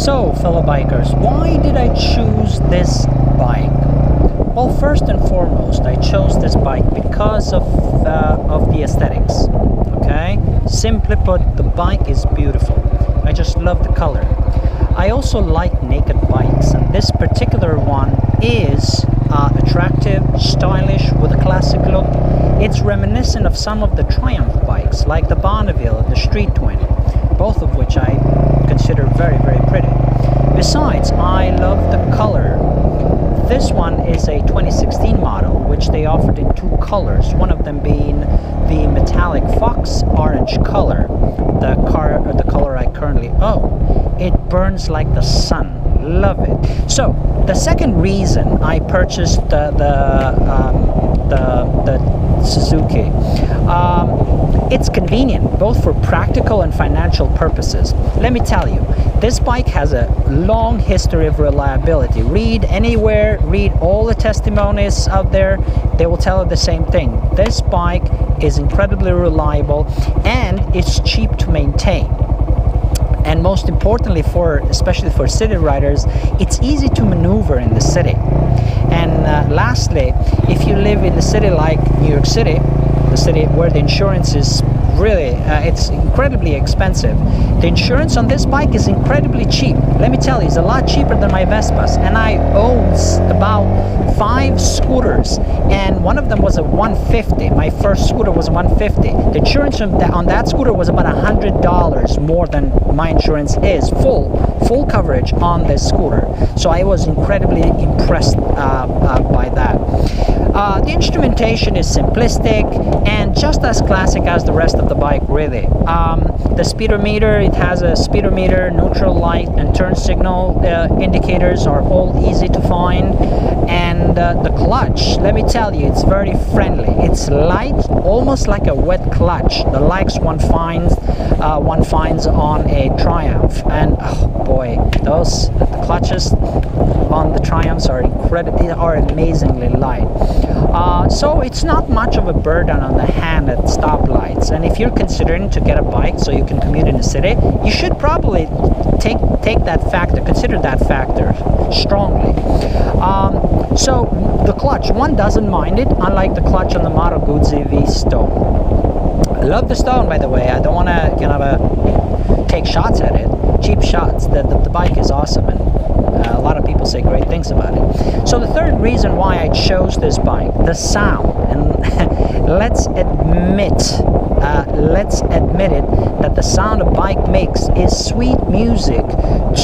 So, fellow bikers, why did I choose this bike? Well, first and foremost, I chose this bike because of the aesthetics. Okay, simply put, the bike is beautiful. I just love the color. I also like naked bikes, and this particular one is attractive, stylish, with a classic look. It's reminiscent of some of the Triumph bikes, like the Bonneville and the Street Twin, both of which I consider very, very pretty. Besides, I love the color. This one is a 2016 model, which they offered in two colors, one of them being the metallic fox orange color, the color I currently own. It burns like the sun. Love it. So the second reason I purchased the Suzuki, it's convenient both for practical and financial purposes. Let me tell you, this bike has a long history of reliability. Read anywhere, read all the testimonies out there, they will tell you the same thing. This bike is incredibly reliable and it's cheap to maintain. And most importantly, especially for city riders, it's easy to maneuver in the city. And lastly, if you live in the city like New York City, the city where the insurance is really, it's incredibly expensive. The insurance on this bike is incredibly cheap. Let me tell you, it's a lot cheaper than my Vespas. And I own about 5 scooters, and one of them was a 150. My first scooter was a 150. The insurance on that scooter was about $100 more than my insurance is. Full coverage on this scooter. So I was incredibly impressed by that. The instrumentation is simplistic and just as classic as the rest of the bike, really. The speedometer, it has a speedometer, neutral light, and turn signal indicators are all easy to find. And the clutch, let me tell you, it's very friendly. It's light, almost like a wet clutch, the likes one finds on a Triumph. And oh boy, the clutches on the Triumphs are incredible, are amazingly light. So it's not much of a burden on the hand at stoplights. And if you're considering to get a bike so you can commute in the city, you should probably take that factor, consider that factor strongly. So the clutch, one doesn't mind it, unlike the clutch on the Moto Guzzi V Stone. I love the Stone, by the way. I don't want to take shots at it, cheap shots. The bike is awesome, and a lot of people say great things about it. So the third reason why I chose this bike, the sound. And let's admit it, that the sound a bike makes is sweet music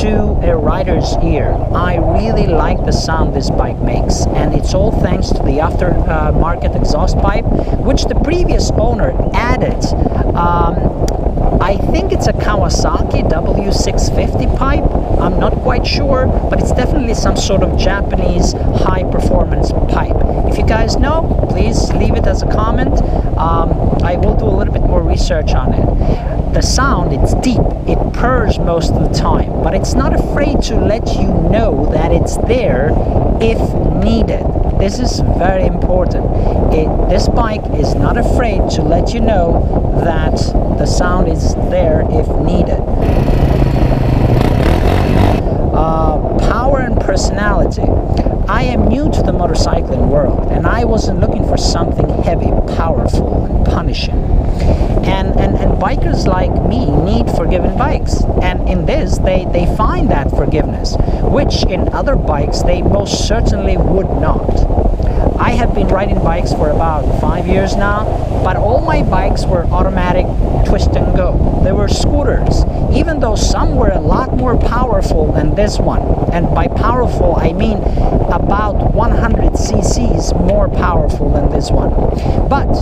to a rider's ear. I really like the sound this bike makes, and it's all thanks to the aftermarket exhaust pipe, which the previous owner added. I think it's a Kawasaki W650 pipe. I'm not quite sure, but it's definitely some sort of Japanese high-performance pipe. If you guys know, please leave it as a comment. I will do a little bit more research on it. The sound, it's deep. It purrs most of the time, but it's not afraid to let you know that it's there if needed. This is very important. This bike is not afraid to let you know that the sound is there if needed. Power and personality. I am new to the motorcycling world, and I wasn't looking for something heavy, powerful, and punishing. And bikers like me need forgiving bikes, and in this they find that forgiveness, which in other bikes they most certainly would not. I have been riding bikes for about 5 years now, but all my bikes were automatic twist and go. They were scooters, even though some were a lot more powerful than this one. And by powerful, I mean about 100 cc's more powerful than this one. But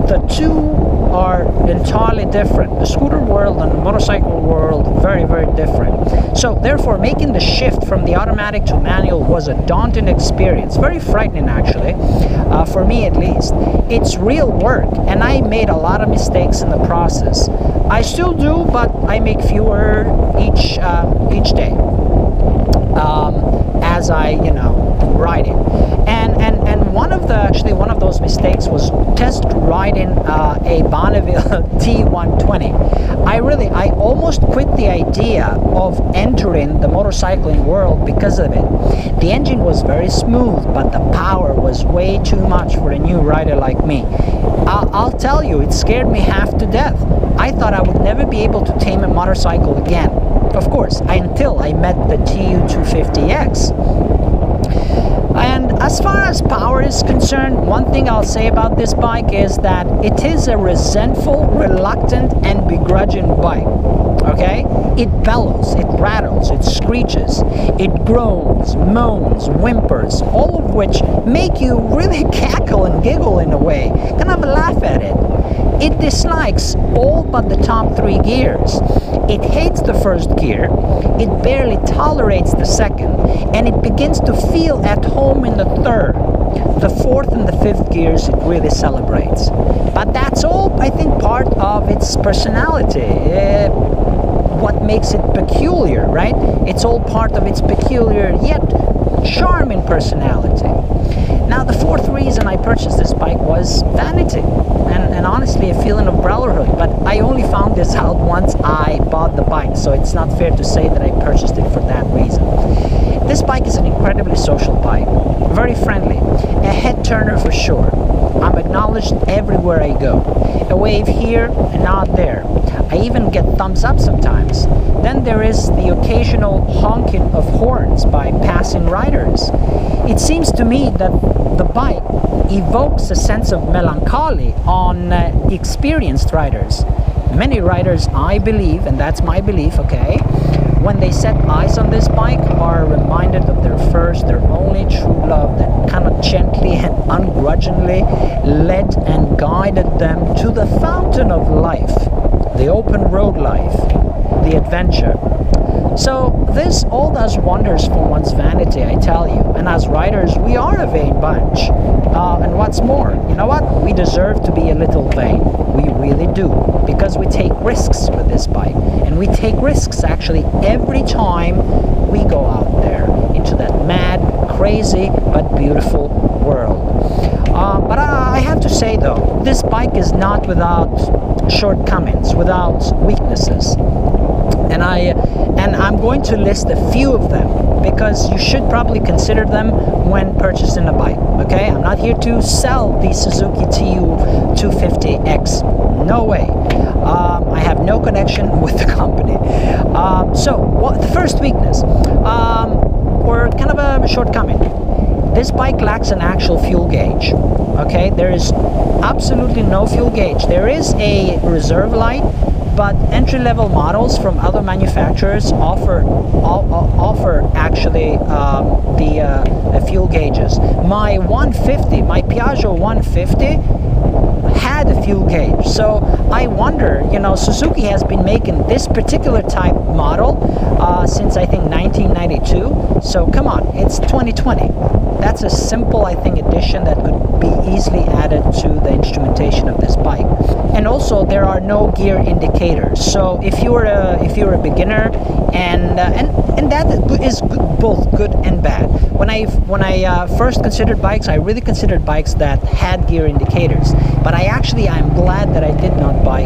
the two are entirely different. The scooter world and the motorcycle world, very, very different. So therefore, making the shift from the automatic to manual was a daunting experience, very frightening actually, for me at least. It's real work, and I made a lot of mistakes in the process. I still do, but I make fewer each day as I ride it. And one of those mistakes was test riding a Bonneville T120. I almost quit the idea of entering the motorcycling world because of it. The engine was very smooth, but the power was way too much for a new rider like me. I'll tell you, it scared me half to death. I thought I would never be able to tame a motorcycle again. Of course, until I met the TU250X. And as far as power is concerned, one thing I'll say about this bike is that it is a resentful, reluctant, and begrudging bike. Okay? It bellows, it rattles, it screeches, it groans, moans, whimpers, all of which make you really cackle and giggle in a way, kind of laugh at it. It dislikes all but the top 3 gears. It hates the first gear, it barely tolerates the second, and it begins to feel at home in the third. The 4th and the 5th gears it really celebrates. But that's all, I think, part of its personality. What makes it peculiar, right? It's all part of its peculiar yet charming personality. Now, the 4th reason I purchased this bike was vanity, and honestly a feeling of brotherhood, but I only found this out once I bought the bike, so it's not fair to say that I purchased it for that reason. This bike is an incredibly social bike, very friendly, a head turner for sure. I'm acknowledged everywhere I go. A wave here, a nod there. I even get thumbs up sometimes. Then there is the occasional honking of horns by passing riders. It seems to me that the bike evokes a sense of melancholy on experienced riders. Many riders, I believe, and that's my belief, okay, when they set eyes on this bike, are reminded of their first, their only true love that kind of gently and ungrudgingly led and guided them to the fountain of life, the open road life, the adventure. So this all does wonders for one's vanity, I tell you. And as riders, we are a vain bunch. And what's more, you know what? We deserve to be a little vain. We really do. Because we take risks with this bike. And we take risks actually every time we go out there into that mad, crazy, but beautiful world. But I have to say though, this bike is not without shortcomings, without weaknesses. And I'm going to list a few of them because you should probably consider them when purchasing a bike. Okay, I'm not here to sell the Suzuki TU250X. No way. I have no connection with the company. The first weakness, or kind of a shortcoming. This bike lacks an actual fuel gauge. Okay, there is absolutely no fuel gauge. There is a reserve light, but entry-level models from other manufacturers offer actually the fuel gauges. My Piaggio 150 had a fuel gauge, so I wonder, Suzuki has been making this particular type model since I think 1992, so come on, it's 2020. That's a simple, I think, addition that could be easily added to the instrumentation of this bike. And also, there are no gear indicators. So if you're a beginner, and that is both good and bad. When I first considered bikes, I really considered bikes that had gear indicators. But I'm glad that I did not buy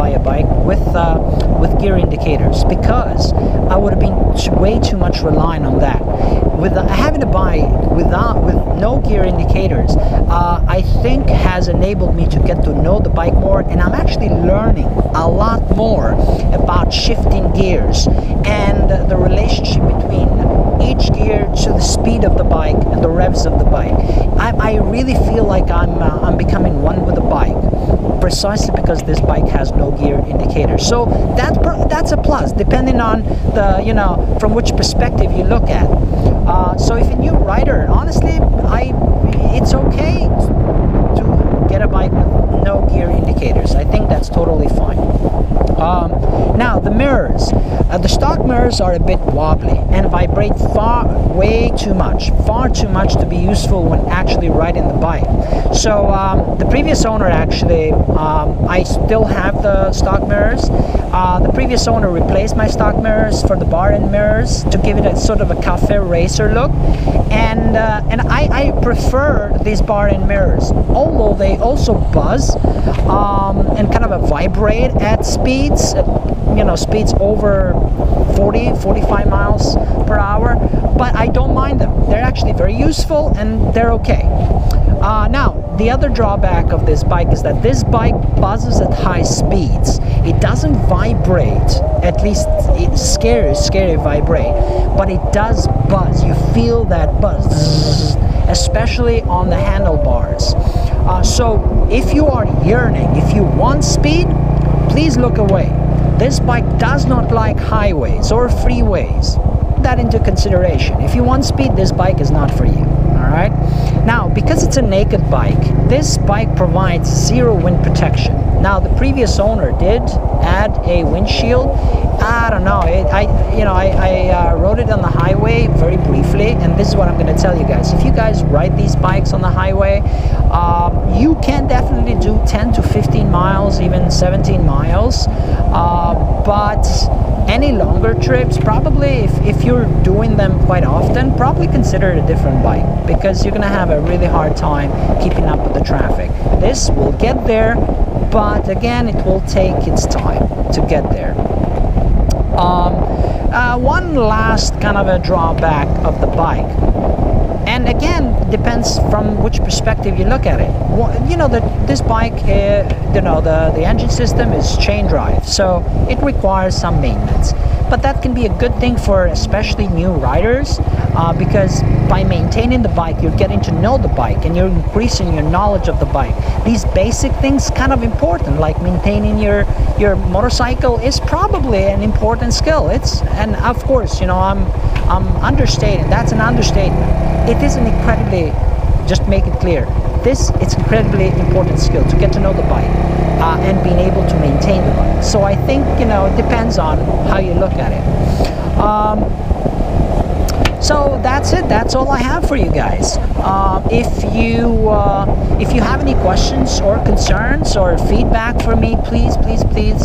a bike with gear indicators, because I would have been way too much relying on that. With having a bike with no gear indicators, I think has enabled me to get to know the bike more, and I'm actually learning a lot more about shifting gears and the relationship between each gear to the speed of the bike and the revs of the bike. I really feel like I'm becoming one with the bike, precisely because this bike has no gear indicators. So that's a plus, depending on the from which perspective you look at. So if a new rider, honestly, it's okay to get a bike with no gear indicators. I think that's totally fine. Now the mirrors. The stock mirrors are a bit wobbly and vibrate way too much to be useful when actually riding the bike. So the previous owner actually, I still have the stock mirrors. The previous owner replaced my stock mirrors for the bar end mirrors to give it a sort of a cafe racer look, and I prefer these bar end mirrors, although they also buzz and kind of vibrate at speeds, speeds over 40-45 miles per hour, but I don't mind them. They're actually very useful and they're okay. Now, the other drawback of this bike is that this bike buzzes at high speeds. It doesn't vibrate, at least it's scary vibrate, but it does buzz. You feel that buzz, especially on the handlebars. So if you are yearning, if you want speed, please look away. This bike does not like highways or freeways. Put that into consideration. If you want speed, this bike is not for you. Alright? Now, because it's a naked bike, this bike provides zero wind protection. Now, the previous owner did add a windshield. I don't know. I rode it on the highway very briefly, and this is what I'm going to tell you guys. If you guys ride these bikes on the highway, you can definitely do 10 to 15 miles, even 17 miles. But any longer trips, probably if you're doing them quite often, probably consider a different bike, because you're going to have a really hard time keeping up with the traffic. This will get there, but again, it will take its time to get there. One last kind of a drawback of the bike, and again, depends from which perspective you look at it. This bike, the engine system is chain drive, so it requires some maintenance. But that can be a good thing for especially new riders, because by maintaining the bike, you're getting to know the bike and you're increasing your knowledge of the bike. These basic things kind of important, like maintaining your motorcycle is probably an important skill. And of course, I'm understating. That's an understatement. It is an incredibly, just make it clear, it's incredibly important skill to get to know the bike and being able to maintain the bike. So I think, it depends on how you look at it. So that's it. That's all I have for you guys. If you have any questions or concerns or feedback for me, please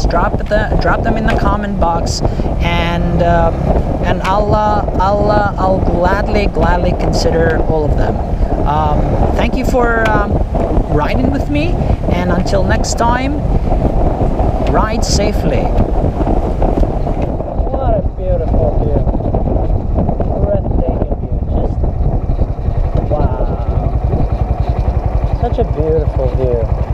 drop them in the comment box, and I'll gladly consider all of them. Thank you for riding with me, and until next time, ride safely. What a beautiful view. Breathtaking view. Wow. Such a beautiful view.